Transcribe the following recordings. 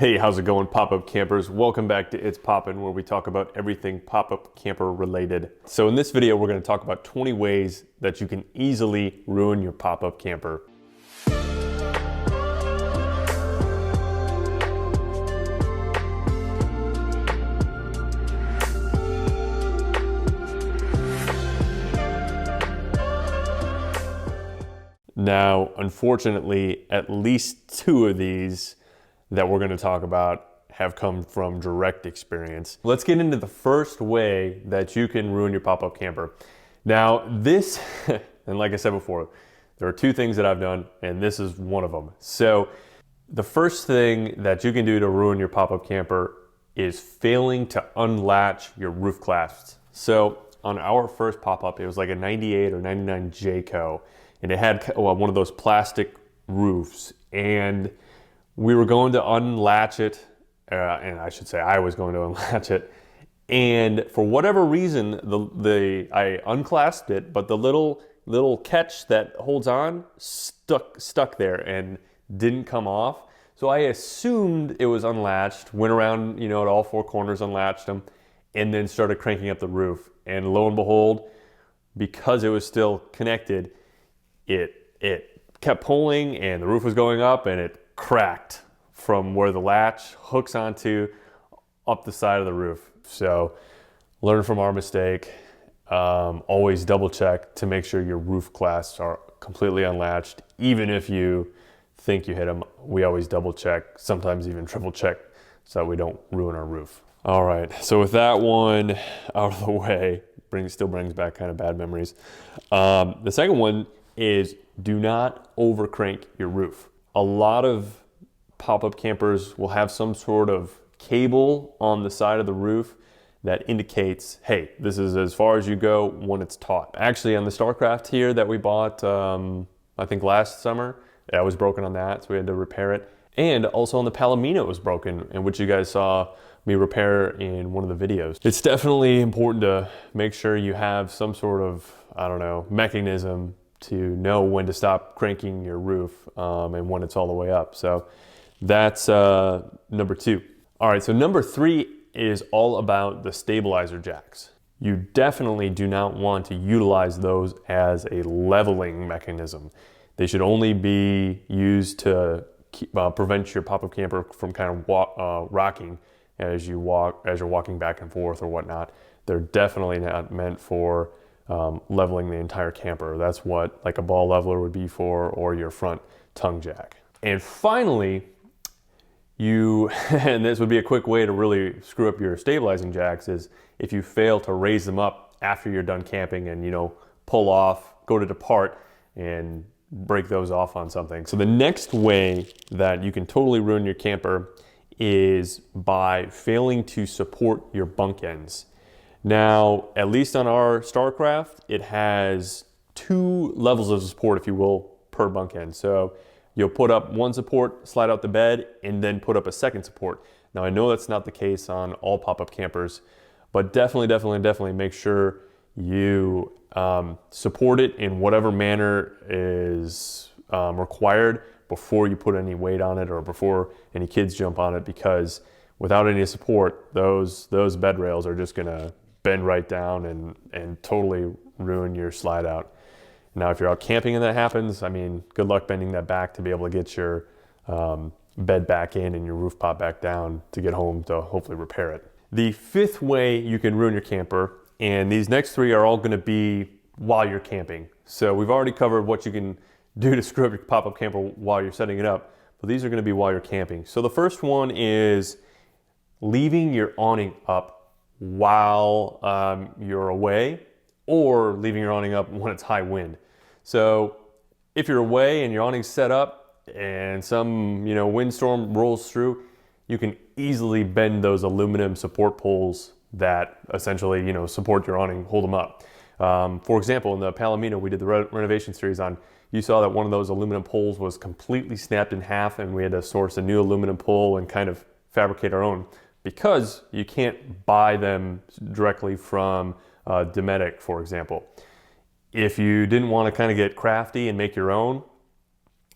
Hey, how's it going, pop-up campers? Welcome back to It's Poppin', where we talk about everything pop-up camper related. So in this video, we're gonna talk about 20 ways that you can easily ruin your pop-up camper. Now, unfortunately, at least two of these that we're going to talk about have come from direct experience. Let's get into the first way that you can ruin your pop-up camper. Now, this, and like I said before, there are two things that I've done, and this is one of them. So, the first thing that you can do to ruin your pop-up camper is failing to unlatch your roof clasps. So, on our first pop-up, it was like a 98 or 99 Jayco, and it had one of those plastic roofs, and we were going to unlatch it, and I should say I was going to unlatch it, and for whatever reason, I unclasped it, but the little catch that holds on stuck there and didn't come off. So I assumed it was unlatched, went around, at all four corners, unlatched them, and then started cranking up the roof. And lo and behold, because it was still connected, it kept pulling, and the roof was going up, and it cracked from where the latch hooks onto up the side of the roof. So learn from our mistake. Always double check to make sure your roof clasps are completely unlatched. Even if you think you hit them, we always double check, sometimes even triple check, so that we don't ruin our roof. All right, so with that one out of the way, still brings back kind of bad memories. The second one is do not over crank your roof. A lot of pop-up campers will have some sort of cable on the side of the roof that indicates, hey, this is as far as you go when it's taut. Actually, on the StarCraft here that we bought, I think last summer, that was broken on that, so we had to repair it. And also on the Palomino it was broken, and which you guys saw me repair in one of the videos. It's definitely important to make sure you have some sort of, mechanism to know when to stop cranking your roof and when it's all the way up. So that's number two. All right, so number three is all about the stabilizer jacks. You definitely do not want to utilize those as a leveling mechanism. They should only be used to prevent your pop-up camper from kind of rocking as you're walking back and forth or whatnot. They're definitely not meant for leveling the entire camper. That's what like a ball leveler would be for, or your front tongue jack. And finally, and this would be a quick way to really screw up your stabilizing jacks, is if you fail to raise them up after you're done camping and pull off, go to depart, and break those off on something. So the next way that you can totally ruin your camper is by failing to support your bunk ends. Now, at least on our StarCraft, it has two levels of support, if you will, per bunk end. So you'll put up one support, slide out the bed, and then put up a second support. Now, I know that's not the case on all pop-up campers, but definitely make sure you support it in whatever manner is required before you put any weight on it or before any kids jump on it, because without any support, those bed rails are just gonna bend right down and totally ruin your slide out. Now, if you're out camping and that happens, good luck bending that back to be able to get your bed back in and your roof pop back down to get home to hopefully repair it. The fifth way you can ruin your camper, and these next three are all gonna be while you're camping. So we've already covered what you can do to screw up your pop-up camper while you're setting it up, but these are gonna be while you're camping. So the first one is leaving your awning up while you're away, or leaving your awning up when it's high wind. So if you're away and your awning's set up and some windstorm rolls through, you can easily bend those aluminum support poles that essentially support your awning, hold them up. For example, in the Palomino we did the renovation series on, you saw that one of those aluminum poles was completely snapped in half, and we had to source a new aluminum pole and kind of fabricate our own, because you can't buy them directly from Dometic, for example. If you didn't want to kind of get crafty and make your own,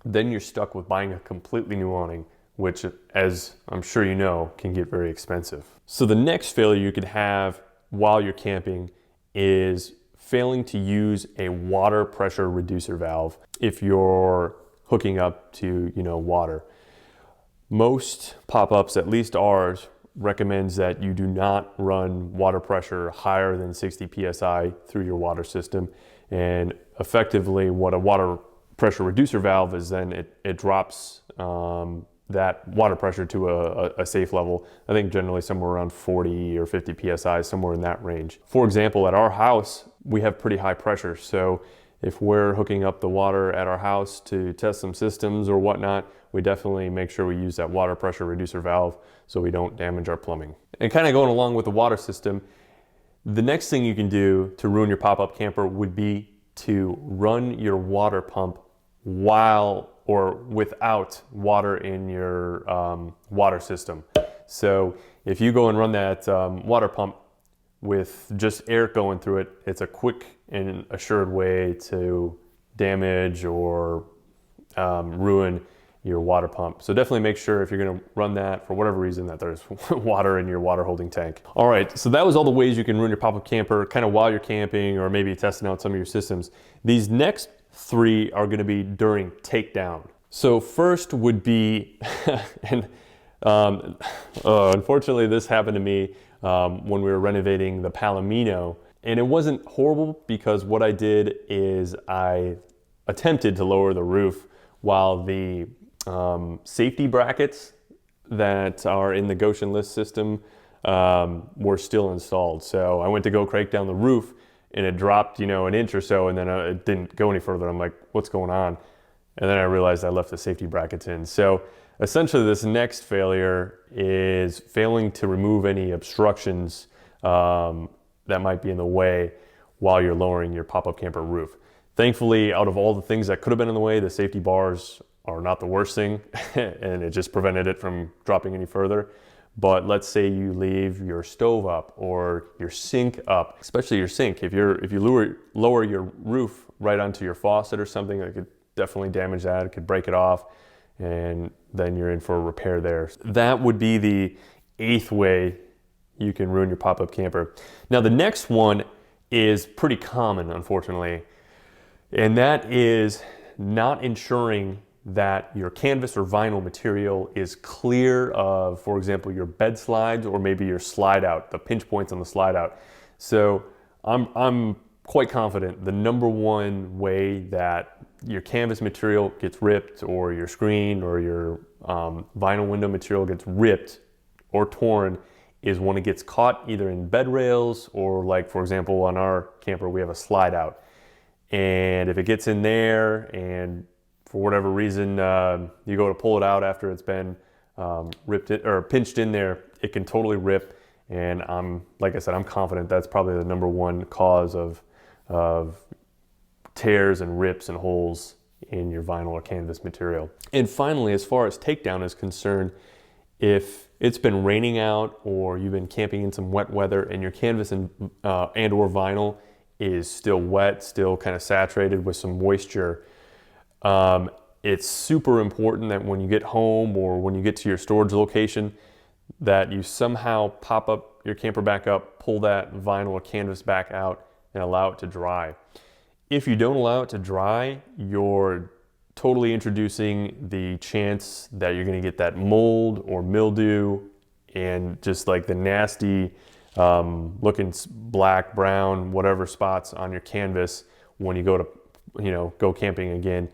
then you're stuck with buying a completely new awning, which, as I'm sure you know, can get very expensive. So the next failure you could have while you're camping is failing to use a water pressure reducer valve if you're hooking up to, water. Most pop-ups, at least ours, recommends that you do not run water pressure higher than 60 psi through your water system. And effectively, what a water pressure reducer valve is, then it drops that water pressure to a safe level. I think generally somewhere around 40 or 50 psi, somewhere in that range. For example, at our house, we have pretty high pressure. So if we're hooking up the water at our house to test some systems or whatnot, we definitely make sure we use that water pressure reducer valve so we don't damage our plumbing. And kind of going along with the water system, the next thing you can do to ruin your pop-up camper would be to run your water pump while or without water in your water system. So if you go and run that water pump with just air going through it, it's a quick and assured way to damage or ruin your water pump. So definitely make sure, if you're gonna run that for whatever reason, that there's water in your water holding tank. All right, so that was all the ways you can ruin your pop-up camper kind of while you're camping or maybe testing out some of your systems. These next 3 are gonna be during takedown. So first would be, and unfortunately this happened to me when we were renovating the Palomino, and it wasn't horrible because what I did is I attempted to lower the roof while the safety brackets that are in the Goshen List system were still installed. So I went to go crank down the roof and it dropped, an inch or so, and then it didn't go any further. I'm like, what's going on? And then I realized I left the safety brackets in. So essentially this next failure is failing to remove any obstructions that might be in the way while you're lowering your pop-up camper roof. Thankfully, out of all the things that could have been in the way, the safety bars are not the worst thing, and it just prevented it from dropping any further. But let's say you leave your stove up or your sink up, especially your sink. If you lower your roof right onto your faucet or something, it could definitely damage that. It could break it off, and then you're in for a repair there. That would be the 8th way you can ruin your pop-up camper. Now the next one is pretty common, unfortunately, and that is not ensuring that your canvas or vinyl material is clear of, for example, your bed slides or maybe your slide out, the pinch points on the slide out. So I'm quite confident the number one way that your canvas material gets ripped, or your screen or your vinyl window material gets ripped or torn, is when it gets caught either in bed rails or, like, for example, on our camper we have a slide out. And if it gets in there and for whatever reason you go to pull it out after it's been ripped or pinched in there, it can totally rip. And like I said, I'm confident that's probably the number one cause of tears and rips and holes in your vinyl or canvas material. And finally, as far as takedown is concerned, if it's been raining out or you've been camping in some wet weather and your canvas and or vinyl is still wet, still kind of saturated with some moisture, it's super important that when you get home or when you get to your storage location, that you somehow pop up your camper back up, pull that vinyl or canvas back out, and allow it to dry. If you don't allow it to dry, you're totally introducing the chance that you're going to get that mold or mildew and just like the nasty looking black, brown, whatever spots on your canvas when you go to go camping again,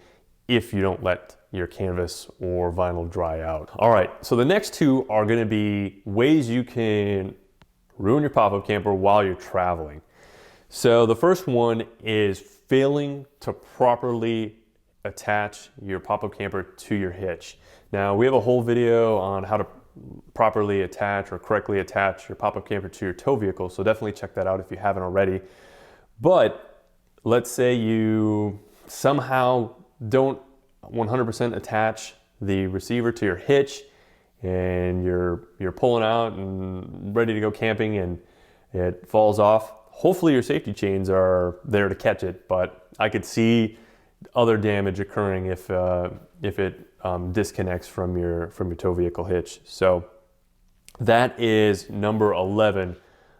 if you don't let your canvas or vinyl dry out. All right, so the next 2 are going to be ways you can ruin your pop-up camper while you're traveling. So the first one is failing to properly attach your pop-up camper to your hitch. Now, we have a whole video on how to properly attach or correctly attach your pop-up camper to your tow vehicle, so definitely check that out if you haven't already. But let's say you somehow don't 100% attach the receiver to your hitch, and you're pulling out and ready to go camping and it falls off. Hopefully your safety chains are there to catch it, but I could see other damage occurring if it disconnects from your tow vehicle hitch. So that is number 11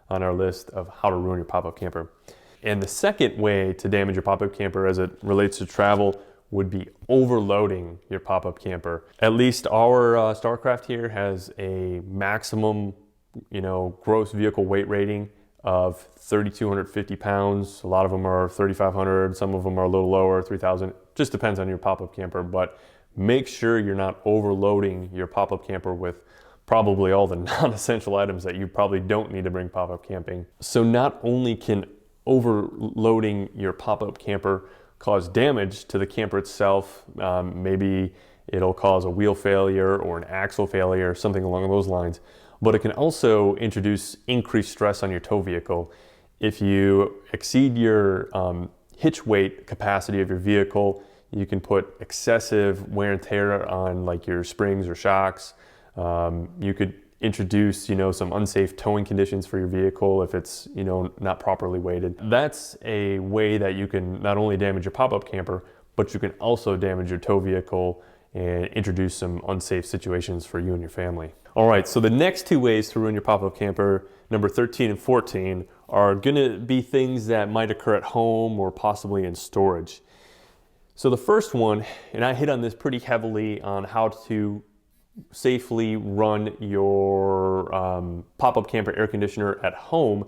on our list of how to ruin your pop-up camper. And the second way to damage your pop-up camper as it relates to travel would be overloading your pop-up camper. At least our Starcraft here has a maximum, gross vehicle weight rating of 3,250 pounds. A lot of them are 3,500, some of them are a little lower, 3,000. Just depends on your pop-up camper, but make sure you're not overloading your pop-up camper with probably all the non-essential items that you probably don't need to bring pop-up camping. So not only can overloading your pop-up camper cause damage to the camper itself, maybe it'll cause a wheel failure or an axle failure, something along those lines, but it can also introduce increased stress on your tow vehicle. If you exceed your hitch weight capacity of your vehicle, you can put excessive wear and tear on like your springs or shocks. You could introduce, some unsafe towing conditions for your vehicle if it's, not properly weighted. That's a way that you can not only damage your pop-up camper, but you can also damage your tow vehicle and introduce some unsafe situations for you and your family. All right, so the next two ways to ruin your pop-up camper, number 13 and 14, are gonna be things that might occur at home or possibly in storage. So the first one, and I hit on this pretty heavily on how to safely run your pop-up camper air conditioner at home,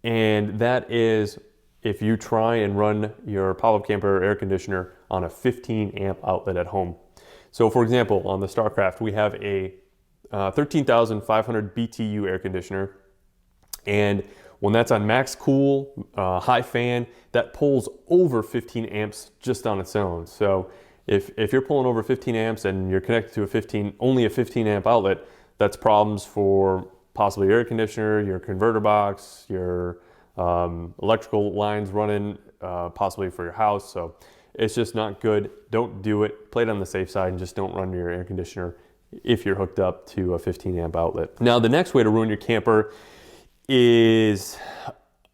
and that is if you try and run your pop-up camper air conditioner on a 15 amp outlet at home. So for example, on the Starcraft, we have a 13,500 BTU air conditioner, and when that's on max cool, high fan, that pulls over 15 amps just on its own. So if you're pulling over 15 amps and you're connected to only a 15 amp outlet, that's problems for possibly your air conditioner, your converter box, your electrical lines running, possibly for your house. So it's just not good. Don't do it. Play it on the safe side and just don't run your air conditioner if you're hooked up to a 15 amp outlet. Now, the next way to ruin your camper is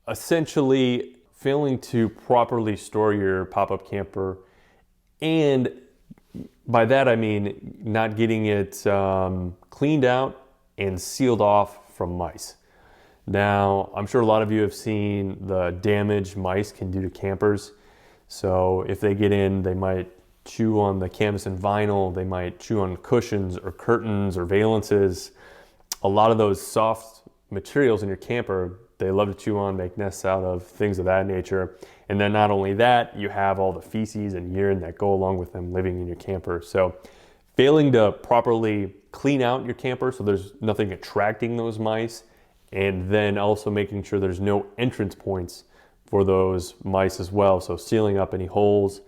essentially failing to properly store your pop-up camper. And by that, I mean not getting it cleaned out and sealed off from mice. Now, I'm sure a lot of you have seen the damage mice can do to campers. So if they get in, they might chew on the canvas and vinyl, they might chew on cushions or curtains or valances. A lot of those soft materials in your camper, they love to chew on, make nests out of, things of that nature. And then not only that, you have all the feces and urine that go along with them living in your camper. So failing to properly clean out your camper so there's nothing attracting those mice, and then also making sure there's no entrance points for those mice as well. So sealing up any holes,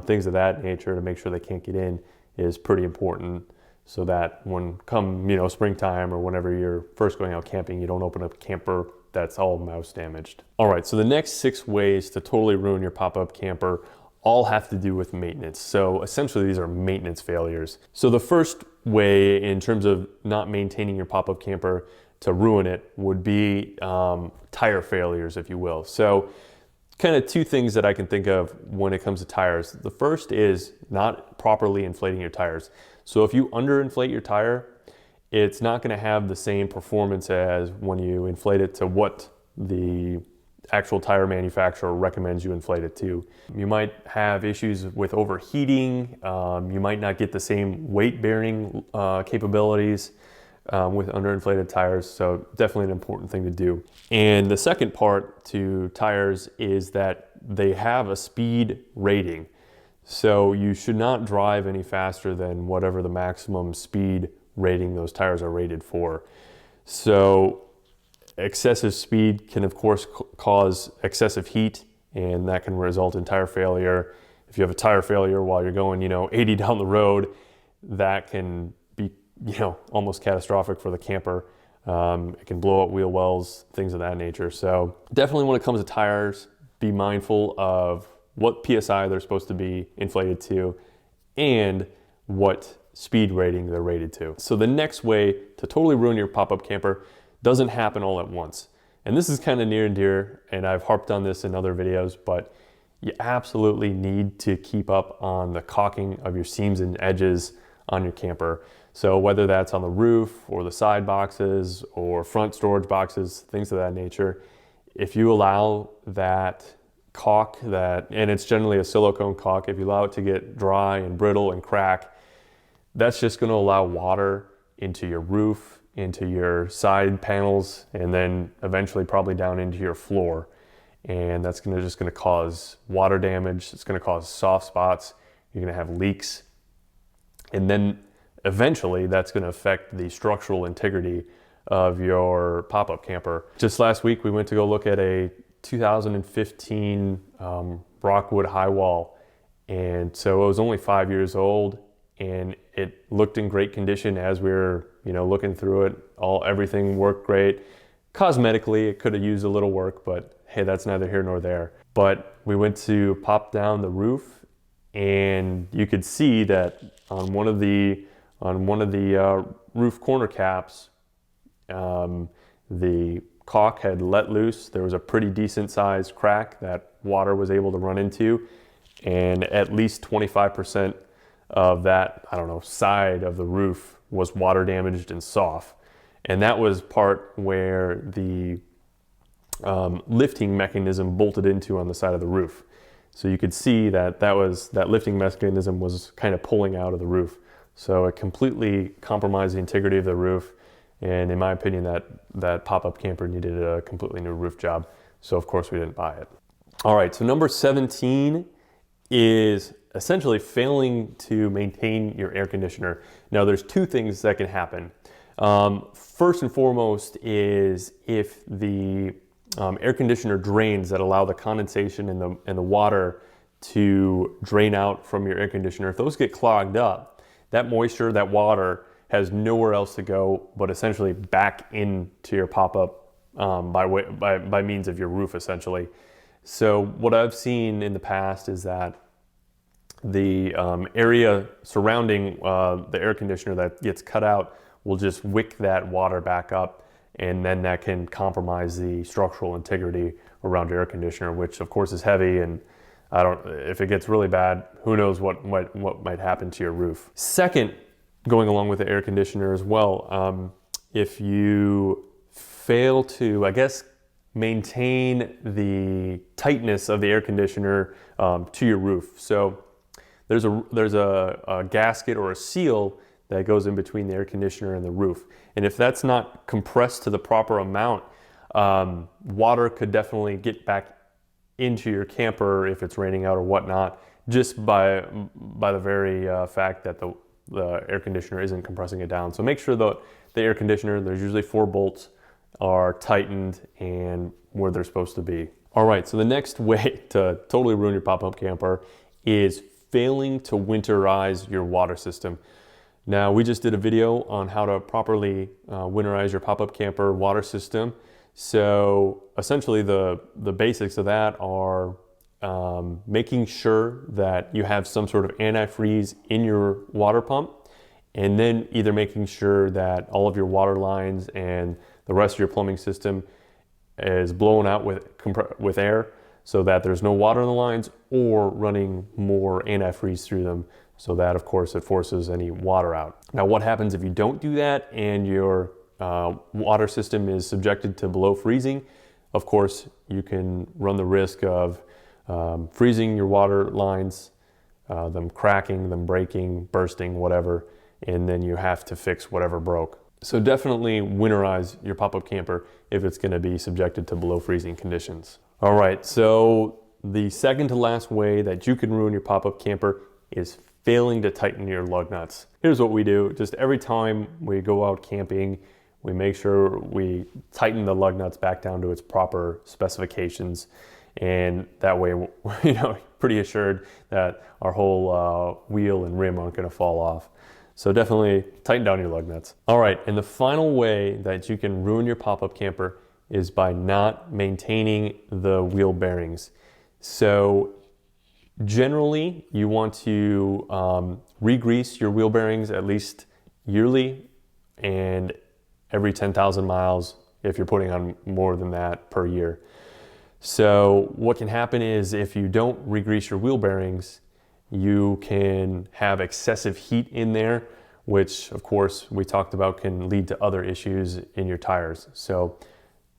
things of that nature to make sure they can't get in is pretty important, so that when come springtime or whenever you're first going out camping, you don't open up a camper that's all mouse damaged. All right, so the next 6 ways to totally ruin your pop-up camper all have to do with maintenance. So essentially these are maintenance failures. So the first way in terms of not maintaining your pop-up camper to ruin it would be tire failures, if you will. So kind of 2 things that I can think of when it comes to tires. The first is not properly inflating your tires. So if you underinflate your tire, it's not going to have the same performance as when you inflate it to what the actual tire manufacturer recommends you inflate it to. You might have issues with overheating. You might not get the same weight bearing capabilities with underinflated tires. So definitely an important thing to do. And the second part to tires is that they have a speed rating. So you should not drive any faster than whatever the maximum speed rating those tires are rated for. So excessive speed can of course cause excessive heat, and that can result in tire failure. If you have a tire failure while you're going 80 down the road, that can be almost catastrophic for the camper. It can blow up wheel wells, things of that nature. So definitely when it comes to tires, be mindful of what PSI they're supposed to be inflated to and what speed rating they're rated to. So the next way to totally ruin your pop-up camper doesn't happen all at once. And this is kind of near and dear, and I've harped on this in other videos, but you absolutely need to keep up on the caulking of your seams and edges on your camper. So whether that's on the roof or the side boxes or front storage boxes, things of that nature, if you allow that caulk, and it's generally a silicone caulk, if you allow it to get dry and brittle and crack, that's just going to allow water into your roof, into your side panels, and then eventually probably down into your floor. And that's just going to cause water damage. It's going to cause soft spots. You're going to have leaks. And then eventually that's going to affect the structural integrity of your pop-up camper. Just last week, we went to go look at a 2015 Rockwood high wall. And so it was only 5 years old, and it looked in great condition as we were, looking through it. Everything worked great. Cosmetically, it could have used a little work, but hey, that's neither here nor there. But we went to pop down the roof, and you could see that on one of the roof corner caps, the caulk had let loose. There was a pretty decent sized crack that water was able to run into, and at least 25% of that, side of the roof was water damaged and soft. And that was part where the lifting mechanism bolted into on the side of the roof. So you could see that lifting mechanism was kind of pulling out of the roof. So it completely compromised the integrity of the roof. And in my opinion, that pop-up camper needed a completely new roof job. So of course we didn't buy it. All right, so number 17 is essentially failing to maintain your air conditioner. Now there's two things that can happen. First and foremost is if the air conditioner drains that allow the condensation and the water to drain out from your air conditioner, if those get clogged up, that moisture, that water has nowhere else to go but essentially back into your pop-up by means of your roof essentially. So what I've seen in the past is that the area surrounding the air conditioner that gets cut out will just wick that water back up, and then that can compromise the structural integrity around your air conditioner, which of course is heavy, and if it gets really bad, who knows what might happen to your roof. Second, going along with the air conditioner as well, if you fail to, maintain the tightness of the air conditioner to your roof. So there's a gasket or a seal that goes in between the air conditioner and the roof. And if that's not compressed to the proper amount, water could definitely get back into your camper if it's raining out or whatnot, just by the very fact that the air conditioner isn't compressing it down. So make sure that the air conditioner, there's usually 4 bolts, are tightened and where they're supposed to be. All right, so the next way to totally ruin your pop-up camper is failing to winterize your water system. Now, we just did a video on how to properly winterize your pop-up camper water system. So essentially the basics of that are making sure that you have some sort of antifreeze in your water pump, and then either making sure that all of your water lines and the rest of your plumbing system is blown out with air so that there's no water in the lines, or running more antifreeze through them so that, of course, it forces any water out. Now, what happens if you don't do that and your water system is subjected to below freezing? Of course, you can run the risk of freezing your water lines, them cracking, them breaking, bursting, whatever, and then you have to fix whatever broke. So definitely winterize your pop-up camper if it's going to be subjected to below freezing conditions. All right, so the second to last way that you can ruin your pop-up camper is failing to tighten your lug nuts. Here's what we do. Just every time we go out camping, we make sure we tighten the lug nuts back down to its proper specifications. And that way, we're pretty assured that our whole wheel and rim aren't going to fall off. So definitely tighten down your lug nuts. All right, and the final way that you can ruin your pop-up camper is by not maintaining the wheel bearings. So generally, you want to re-grease your wheel bearings at least yearly and every 10,000 miles if you're putting on more than that per year. So what can happen is if you don't re-grease your wheel bearings, you can have excessive heat in there, which of course we talked about can lead to other issues in your tires. So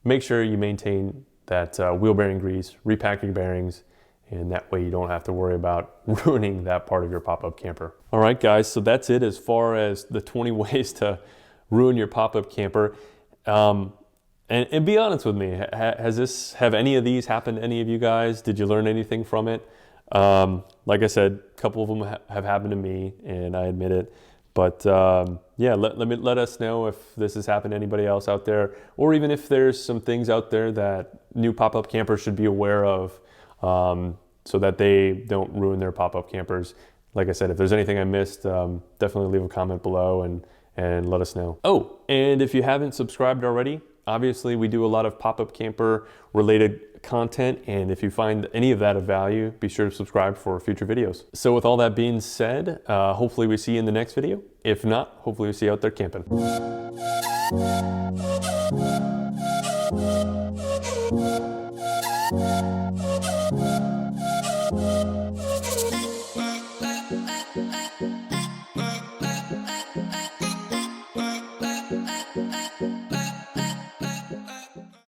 make sure you maintain that wheel bearing grease, repack your bearings, and that way you don't have to worry about ruining that part of your pop-up camper. All right guys, so that's it as far as the 20 ways to ruin your pop-up camper. And be honest with me, have any of these happened to any of you guys? Did you learn anything from it? Like I said, a couple of them have happened to me, and I admit it. But yeah, let us know if this has happened to anybody else out there, or even if there's some things out there that new pop-up campers should be aware of, so that they don't ruin their pop-up campers. Like I said, if there's anything I missed, definitely leave a comment below and let us know. Oh, and if you haven't subscribed already, obviously we do a lot of pop-up camper related content, and if you find any of that of value, be sure to subscribe for future videos. So with all that being said, hopefully we see you in the next video. If not, hopefully we see you out there camping.